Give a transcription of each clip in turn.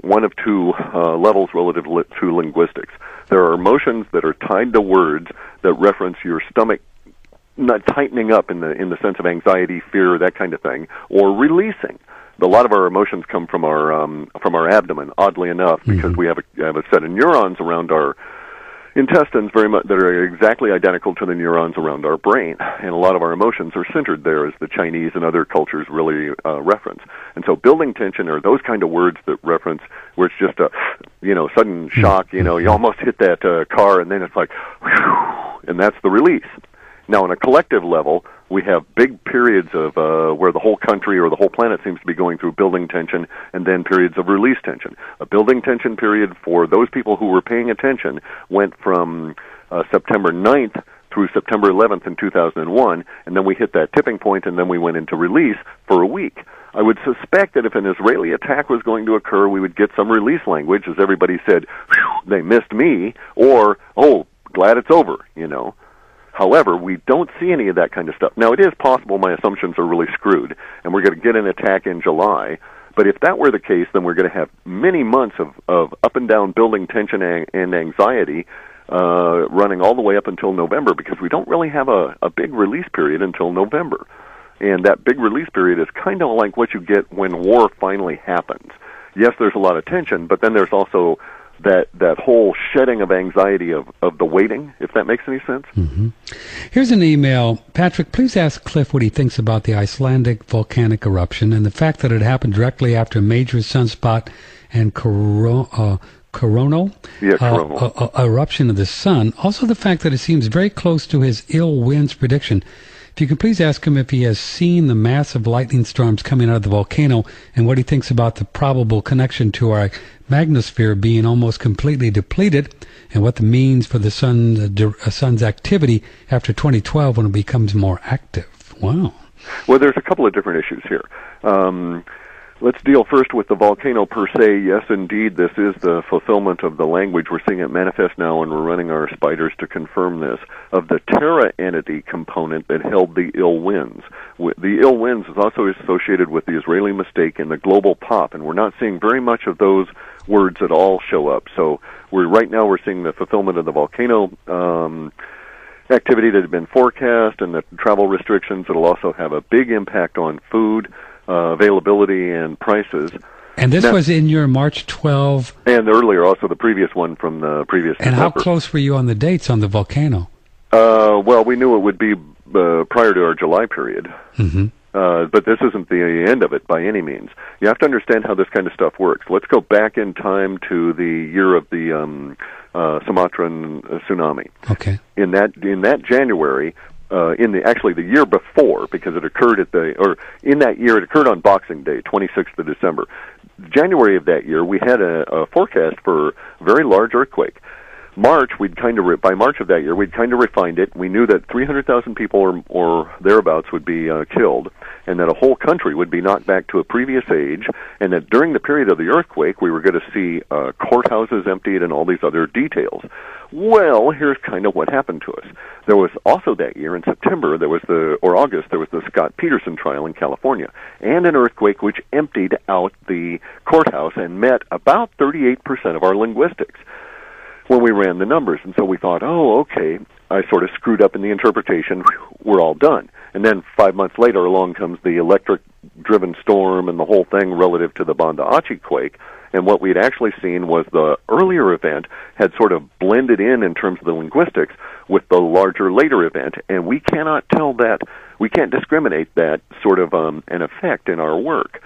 one of two levels relative to linguistics. There are emotions that are tied to words that reference your stomach not tightening up in the sense of anxiety, fear, that kind of thing, or releasing. A lot of our emotions come from our abdomen, oddly enough, because we have a set of neurons around our intestines very much that are exactly identical to the neurons around our brain, and a lot of our emotions are centered there, as the Chinese and other cultures really reference. And so, building tension are those kind of words that reference where it's just a sudden shock. You almost hit that car, and then it's like, whew, and that's the release. Now, on a collective level, we have big periods of where the whole country or the whole planet seems to be going through building tension, and then periods of release tension. A building tension period for those people who were paying attention went from September 9th through September 11th in 2001, and then we hit that tipping point, and then we went into release for a week. I would suspect that if an Israeli attack was going to occur, we would get some release language, as everybody said, they missed me, or, oh, glad it's over, However, we don't see any of that kind of stuff. Now, it is possible my assumptions are really screwed, and we're going to get an attack in July. But if that were the case, then we're going to have many months of up and down building tension and anxiety running all the way up until November, because we don't really have a big release period until November. And that big release period is kind of like what you get when war finally happens. Yes, there's a lot of tension, but then there's also that whole shedding of anxiety of the waiting, if that makes any sense. Here's an email. Patrick, please ask Clif what he thinks about the Icelandic volcanic eruption and the fact that it happened directly after a major sunspot and coronal eruption of the sun. Also the fact that it seems very close to his ill winds prediction. If you could please ask him if he has seen the massive lightning storms coming out of the volcano and what he thinks about the probable connection to our magnetosphere being almost completely depleted, and what the means for the sun's activity after 2012 when it becomes more active. Wow. Well, there's a couple of different issues here. Let's deal first with the volcano per se. Yes, indeed, this is the fulfillment of the language. We're seeing it manifest now, and we're running our spiders to confirm this, of the Terra entity component that held the ill winds. The ill winds is also associated with the Israeli mistake and the global pop, and we're not seeing very much of those words at all show up. So right now we're seeing the fulfillment of the volcano activity that had been forecast, and the travel restrictions that will also have a big impact on food availability and prices. And this was in your March 12. And earlier, also the previous one from the previous And December. How close were you on the dates on the volcano? Well, we knew it would be prior to our July period. But this isn't the end of it by any means. You have to understand how this kind of stuff works. Let's go back in time to the year of the Sumatran tsunami. Okay. In that January, the year before, because it occurred in that year, it occurred on Boxing Day, 26th of December. January of that year, we had a forecast for a very large earthquake. By March of that year, we'd kind of refined it. We knew that 300,000 people or thereabouts would be killed, and that a whole country would be knocked back to a previous age, and that during the period of the earthquake, we were going to see courthouses emptied and all these other details. Well, here's kind of what happened to us. There was also that year in September, August, there was the Scott Peterson trial in California, and an earthquake which emptied out the courthouse and met about 38% of our linguistics when we ran the numbers. And so we thought, oh, okay, I sort of screwed up in the interpretation, we're all done. And then 5 months later, along comes the electric-driven storm and the whole thing relative to the Banda Aceh quake. And what we'd actually seen was the earlier event had sort of blended in terms of the linguistics with the larger later event, and we cannot tell that, we can't discriminate that sort of an effect in our work.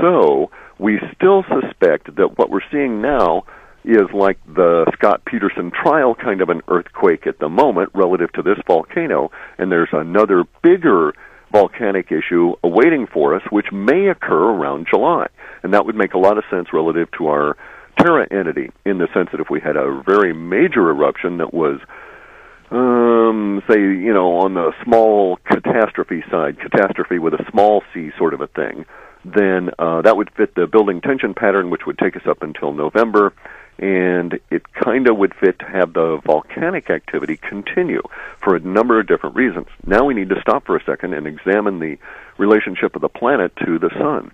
So we still suspect that what we're seeing now is like the Scott Peterson trial kind of an earthquake at the moment relative to this volcano, and there's another bigger volcanic issue awaiting for us, which may occur around July. And that would make a lot of sense relative to our Terra entity, in the sense that if we had a very major eruption that was, on the small catastrophe side, catastrophe with a small c sort of a thing, then that would fit the building tension pattern, which would take us up until November, and it kind of would fit to have the volcanic activity continue for a number of different reasons. Now we need to stop for a second and examine the relationship of the planet to the sun.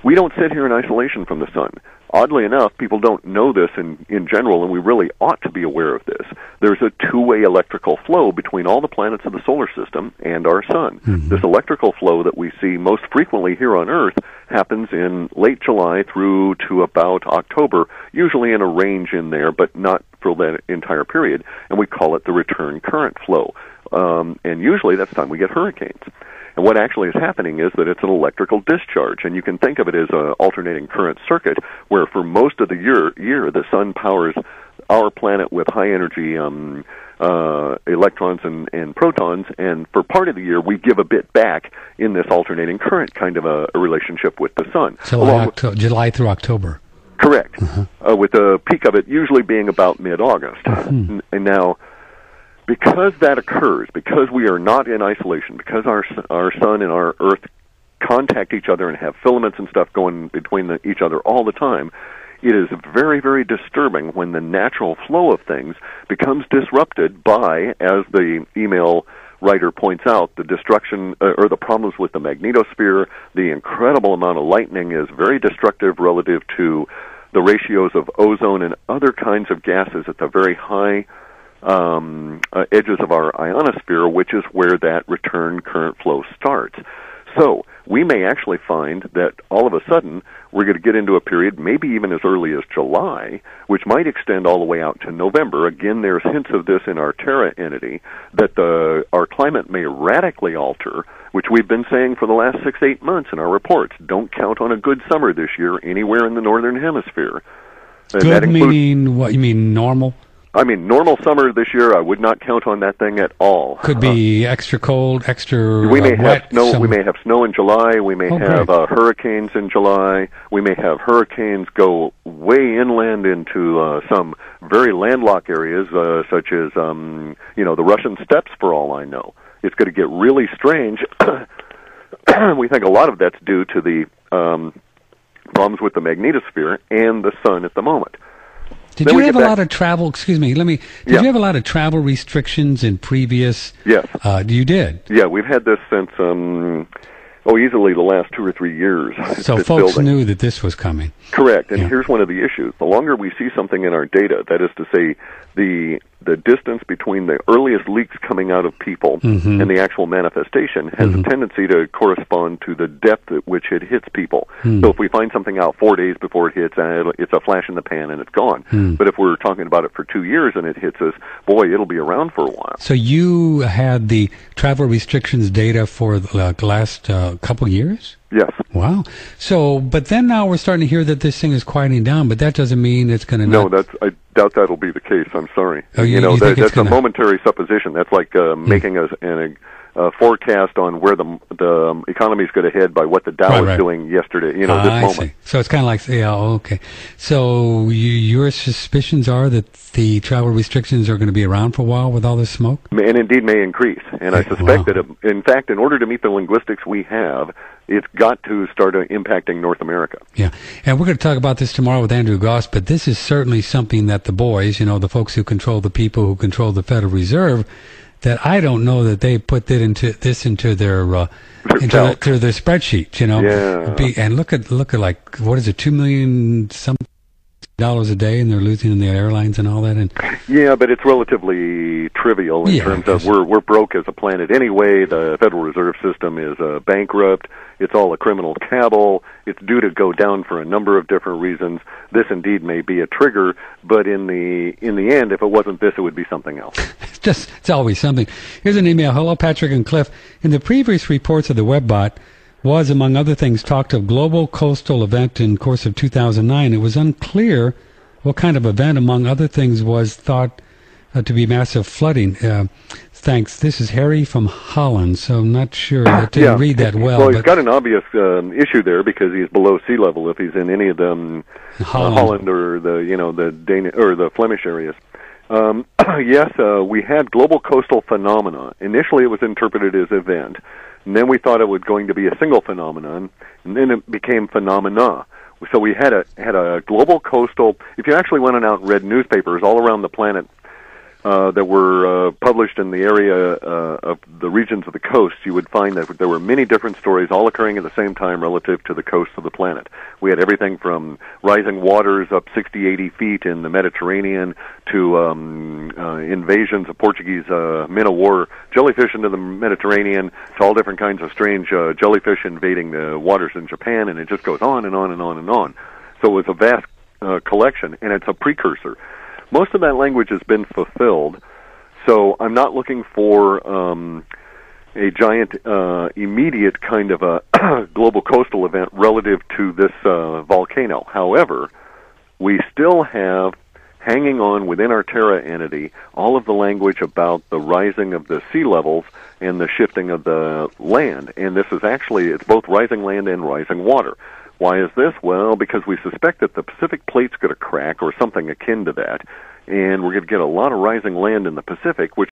We don't sit here in isolation from the sun. Oddly enough, people don't know this in general, and we really ought to be aware of this. There's a two-way electrical flow between all the planets of the solar system and our sun. Mm-hmm. This electrical flow that we see most frequently here on Earth happens in late July through to about October, usually in a range in there, but not for that entire period, and we call it the return current flow. And usually that's the time we get hurricanes. And what actually is happening is that it's an electrical discharge, and you can think of it as an alternating current circuit, where for most of the year the sun powers our planet with high-energy electrons and protons, and for part of the year we give a bit back in this alternating current kind of a relationship with the sun. July through October. Correct. With the peak of it usually being about mid-August. And now, because that occurs, because we are not in isolation, because our sun and our Earth contact each other and have filaments and stuff going between each other all the time, it is very, very disturbing when the natural flow of things becomes disrupted by, as the email writer points out, the destruction or the problems with the magnetosphere. The incredible amount of lightning is very destructive relative to the ratios of ozone and other kinds of gases at the very high edges of our ionosphere, which is where that return current flow starts. So we may actually find that all of a sudden we're going to get into a period, maybe even as early as July, which might extend all the way out to November. Again, there's hints of this in our Terra entity, that our climate may radically alter, which we've been saying for the last 6-8 months in our reports. Don't count on a good summer this year anywhere in the Northern Hemisphere. And good meaning, what you mean, normal? I mean, normal summer this year, I would not count on that thing at all. Could be extra cold, extra we may wet. Have snow. We may have snow in July. We may have hurricanes in July. We may have hurricanes go way inland into some very landlocked areas, such as the Russian steppes. For all I know, it's going to get really strange. We think a lot of that's due to the problems with the magnetosphere and the sun at the moment. Did you have a lot of travel? Excuse me. Did you have a lot of travel restrictions in previous? Yes. You did. Yeah, we've had this since easily the last 2 or 3 years. So folks knew that this was coming. Correct. And here's one of the issues: the longer we see something in our data, that is to say, the distance between the earliest leaks coming out of people and the actual manifestation has a tendency to correspond to the depth at which it hits people. So if we find something out 4 days before it hits, it's a flash in the pan and it's gone. But if we're talking about it for 2 years and it hits us, boy, it'll be around for a while. So you had the travel restrictions data for the last couple years? Yes. Wow. So, but then now we're starting to hear that this thing is quieting down, but that doesn't mean it's going to. No, I doubt that'll be the case. I'm sorry. Oh, that's a momentary supposition. That's like making a forecast on where the economy is going to head by what the Dow is doing yesterday. This moment. See. So it's kind of like, okay. So your suspicions are that the travel restrictions are going to be around for a while with all this smoke, and indeed may increase. And I suspect that, in fact, in order to meet the linguistics we have, it's got to start impacting North America. Yeah, and we're going to talk about this tomorrow with Andrew Goss, but this is certainly something that the boys, the folks who control the people who control the Federal Reserve, that I don't know that they put this into their into their spreadsheet, Yeah. And look at like, what is it, $2 million something a day, and they're losing in the airlines and all that. And yeah, but it's relatively trivial in terms of we're broke as a planet anyway. The Federal Reserve System is bankrupt. It's all a criminal cabal. It's due to go down for a number of different reasons. This indeed may be a trigger, but in the end, if it wasn't this, it would be something else. It's always something. Here's an email. Hello, Patrick and Cliff. In the previous reports of the Webbot was, among other things, talked of global coastal event in course of 2009. It was unclear what kind of event, among other things, was thought to be massive flooding. Thanks. This is Harry from Holland, so I'm not sure. I didn't read that well. Well, he's got an obvious issue there because he's below sea level if he's in any of them, Holland or the Danish or the Flemish areas. Yes, we had global coastal phenomena. Initially, it was interpreted as event, and then we thought it was going to be a single phenomenon, and then it became phenomena. So we had a global coastal. If you actually went out and read newspapers all around the planet that were published in the area of the regions of the coast, you would find that there were many different stories all occurring at the same time relative to the coast of the planet. We had everything from rising waters up 60, 80 feet in the Mediterranean to invasions of Portuguese men of war jellyfish into the Mediterranean to all different kinds of strange jellyfish invading the waters in Japan, and it just goes on and on and on and on. So it was a vast collection, and it's a precursor. Most of that language has been fulfilled, so I'm not looking for a giant, immediate kind of a global coastal event relative to this volcano. However, we still have hanging on within our Terra entity all of the language about the rising of the sea levels and the shifting of the land. And this is actually, it's both rising land and rising water. Why is this? Well, because we suspect that the Pacific plate's going to crack or something akin to that, and we're going to get a lot of rising land in the Pacific, which